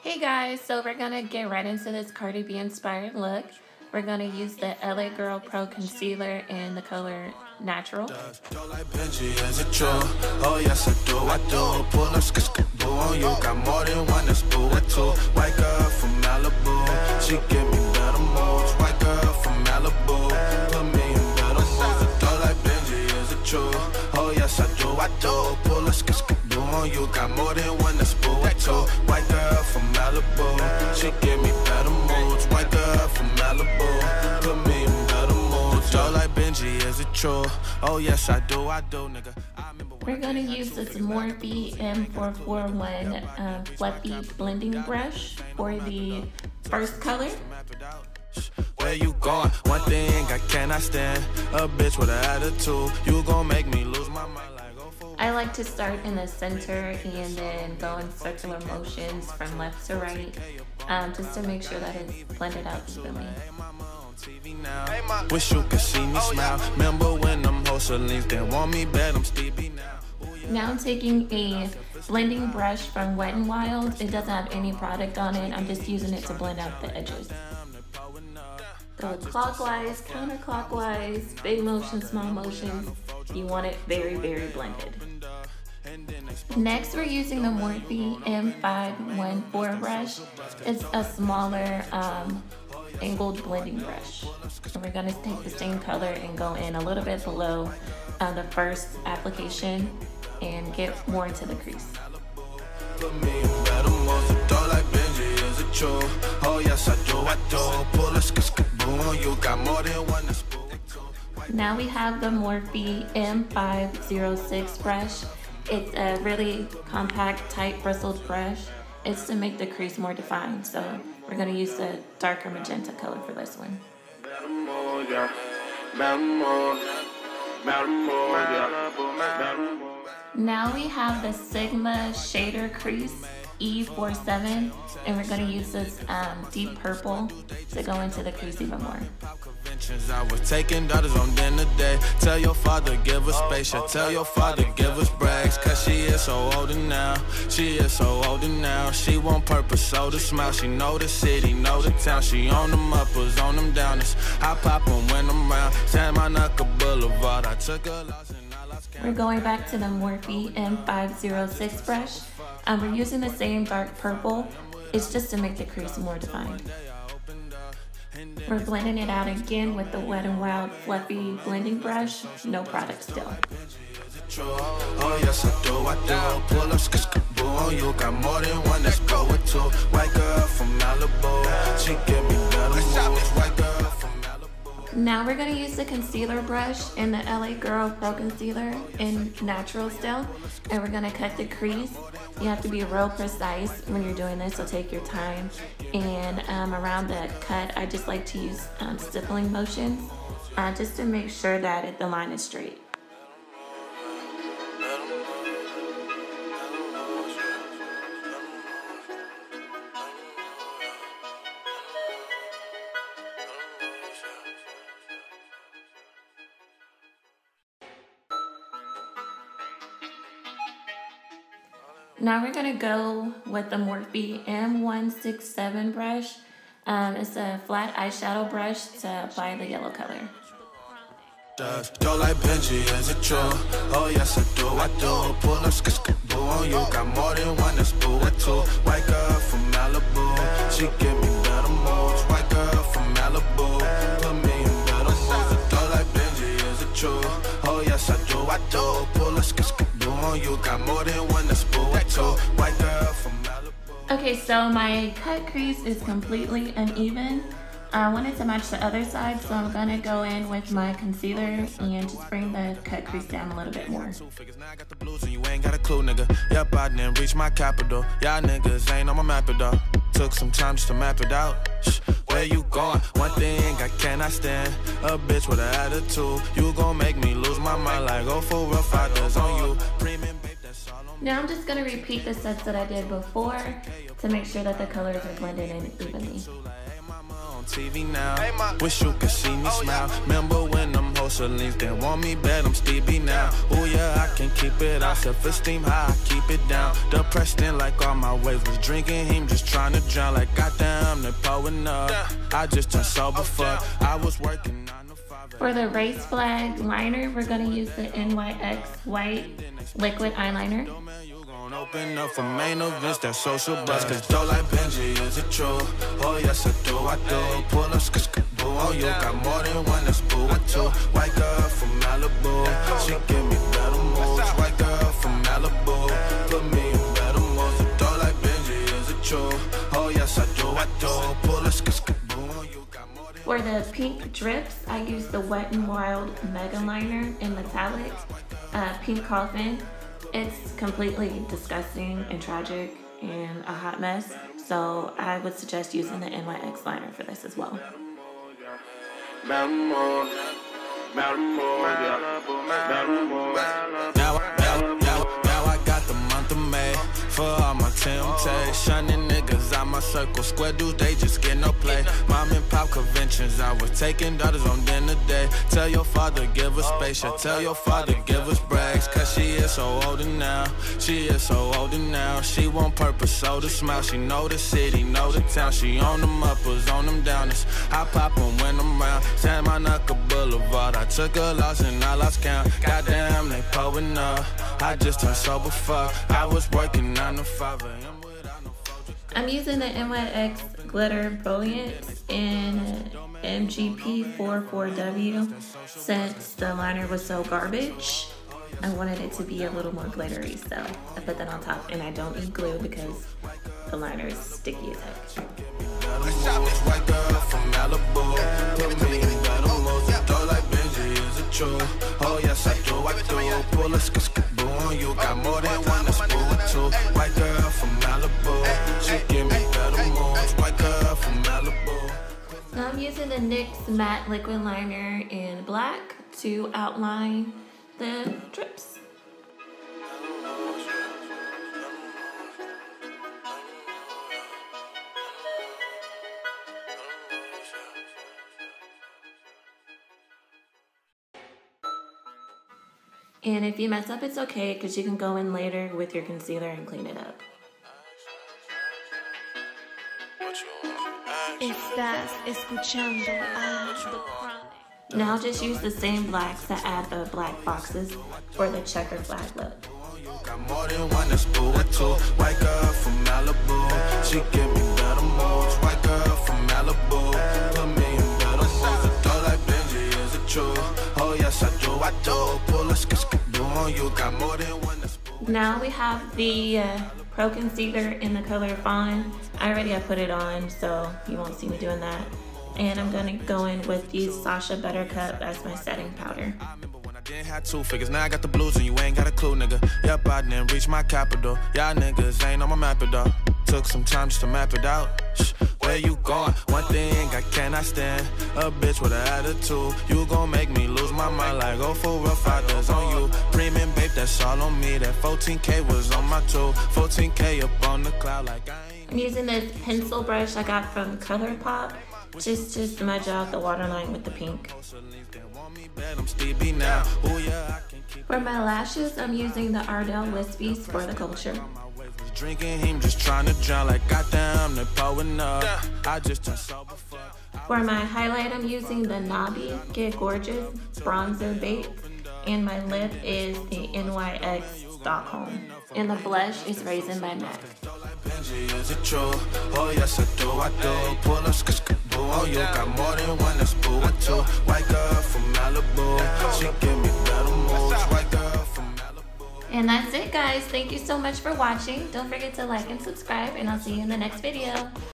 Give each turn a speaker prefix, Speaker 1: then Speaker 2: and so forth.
Speaker 1: Hey guys, so we're gonna get right into this Cardi B inspired look. We're gonna use the LA Girl Pro Concealer in the color Natural.
Speaker 2: Oh yes I do, pull up boo on you, got more than one that's boo or two. White girl from Malibu, she give me better moves. White girl from Malibu, put me in better moves. Don't like Benji, is it true? Oh yes I do, pull up boo on you, got more than one that's boo or two. White girl from Malibu, she give me better moves. White girl from Malibu, put me in better moves. Don't like Benji, is it true? Oh yes I do, nigga.
Speaker 1: We're gonna use this Morphe M441 fluffy blending brush for the first color.
Speaker 2: Where you going? One thing I cannot stand, a bitch with an attitude. You gon' make me lose my mind.
Speaker 1: I like to start in the center and then go in circular motions from left to right, just to make sure that it's blended out evenly.
Speaker 2: Wish you could see me smile. Remember when them Musik didn't want me bad, I'm Stevie now.
Speaker 1: Now I'm taking a blending brush from Wet n Wild. It doesn't have any product on it. I'm just using it to blend out the edges. Go clockwise, counterclockwise, big motions, small motions. You want it very, very blended. Next, we're using the Morphe M514 brush. It's a smaller angled blending brush. And we're gonna take the same color and go in a little bit below the first application and get more into the crease. Now we have the Morphe M506 brush. It's a really compact, tight, bristled brush. It's to make the crease more defined, so we're going to use the darker magenta color for this one. Now we have the Sigma Shader Crease E47, and we're going to use this deep purple to go into the crease even more.
Speaker 2: I was taking daughters on dinner day. Tell your father give us space. Tell your father give us brags. Cause she is so older now. She is so older now. She want purpose, so to smile. She know the city, know the town. She on them uppers, on them downers. I pop them when I'm round. San Monica Boulevard. I took a loss and I lost count.
Speaker 1: We're going back to the Morphe M506 brush. We're using the same dark purple. It's just to make the crease more defined. We're blending it out again with the Wet n Wild fluffy blending brush. No product still.
Speaker 2: Oh yes I do, pull up boo on you, got more than one that's go with two. White girl from Malibu, she give me better moves. White girl from Malibu.
Speaker 1: Now we're gonna use the concealer brush in the LA Girl Pro Concealer in Natural still, and we're gonna cut the crease. You have to be real precise when you're doing this, so take your time. And around the cut, I just like to use stippling motions, just to make sure that the line is straight. Now we're gonna go with the Morphe M167 brush. It's a flat eyeshadow brush to apply the yellow color.
Speaker 2: Don't like Benji, is it true? Oh yes I do, pull up boo on you, got more than one that's boo or two. White girl from Malibu, she give me better moves. White girl from Malibu, put me in better moves. Don't like Benji, is it true? Oh yes I do, pull up boo on you, got more than one that's boo or two. White girl from Malibu.
Speaker 1: Okay, so my cut crease is completely uneven. I wanted to match the other side, so I'm gonna go in with my concealer and just bring the cut crease down a little bit more.
Speaker 2: You ain't got a clue, nigga. Yep, I didn't reach my capital. Y'all niggas ain't on my map at all. Took some time just to map it out. Where you going? One thing I cannot stand, a bitch with an attitude. You gon' make me lose my mind like go for real fighters on you.
Speaker 1: Now I'm just gonna repeat the steps that I did before to make sure that the colors are blended in evenly.
Speaker 2: TV now. Wish you could see me smile. Remember when them Musik didn't want me bad, I'm Stevie now. Oh yeah, I can keep it out. Self-esteem high, I keep it down. Depressed in like all my waves was drinking him, just trying to drown. Like goddamn, they pulling up. I just turned sober, fuck. I was working 9 to 5.
Speaker 1: For the race flag liner, we're gonna use the NYX white liquid eyeliner.
Speaker 2: Open up for main events, that social buzz. Cause though like Benji, is it true? Oh yes I do, I do. Pull up, boo on you. Got more than one, that's boo, I two. White girl from Malibu, she give me better moves. White girl from Malibu, put me in better moves. Though like Benji, is it true? Oh yes I do. Pull up, boo on you. Got more than.
Speaker 1: For the pink drips, I use the Wet n Wild Mega Liner in metallic, pink coffin. It's completely disgusting and tragic and a hot mess, so I would suggest using the NYX liner for this as well.
Speaker 2: Now I got the month of May for all my temptation. Niggas out my circle, square dudes, they just get no play. Mom and pop conventions, I was taking daughters on dinner day. Tell your father, give us space, yeah, tell your father, give us breaks. Cause she is so older now, she is so older now. She want purpose, so to smile, she know the city, know the town. She on them uppers, on them downers, I pop them when I'm round. San Monica Boulevard, I took a loss and I lost count. Goddamn, they pulling up, I just turned sober, fuck. I was working 9 to 5 a.m.
Speaker 1: I'm using the NYX Glitter Brilliance in MGP44W. Since the liner was so garbage, I wanted it to be a little more glittery, so I put that on top, and I don't need glue because the liner is sticky as heck.
Speaker 2: White girl from Malibu, put me in better moves. Though like Benji, is it true? Oh yes I do. Pull a boo on you. Got more than one, that's boo or two. White girl from Malibu, she give me better moves. White girl from Malibu.
Speaker 1: Now I'm using the NYX matte liquid liner in black to outline the drips. And if you mess up, it's okay, because you can go in later with your concealer and clean it up.
Speaker 3: Estás escuchando a The Chronic.
Speaker 1: Now just use the same blacks to add the black boxes for the checker flag look.
Speaker 2: Got more than one, that's boo or two. White girl from Malibu, she give me better moves. White girl from Malibu, put me in better moves. Though like Benji, is it true? Oh yes I do. Pull a boo on you. Got more than one, that's boo.
Speaker 1: Now we have the Pro Concealer in the color Fawn. I already have put it on, so you won't see me doing that. And I'm gonna go in with the Sasha Buttercup as my setting powder.
Speaker 2: Didn't have 2 figures, now I got the blues and you ain't got a clue, nigga. Yep, I didn't reach my capital. Y'all niggas ain't on my map at all. Took some time just to map it out. Where you going? One thing I cannot stand, a bitch with an attitude. You gon' make me lose my mind like go for real fighters on you. Premium babe, that's all on me. That 14K was on my tool. 14K up on the cloud like I ain't.
Speaker 1: I'm using this pencil brush I got from ColourPop. Just to smudge out the waterline with the pink. For my lashes, I'm using the Ardell Wispies for the culture.
Speaker 2: Drinking him, just trying to drown like goddamn, they pulling up. I just turned sober.
Speaker 1: For my highlight, I'm using the Nobby Get Gorgeous Bronzer Bait, and my lip is the NYX Stockholm. And the blush is Raisin by MAC.
Speaker 2: Is it true? Oh yes I do. Pull up, boo on you. Got more than one, that's boo or two. White girl from Malibu, she give me better moves. White girl from Malibu.
Speaker 1: And that's it, guys. Thank you so much for watching. Don't forget to like and subscribe, and I'll see you in the next video.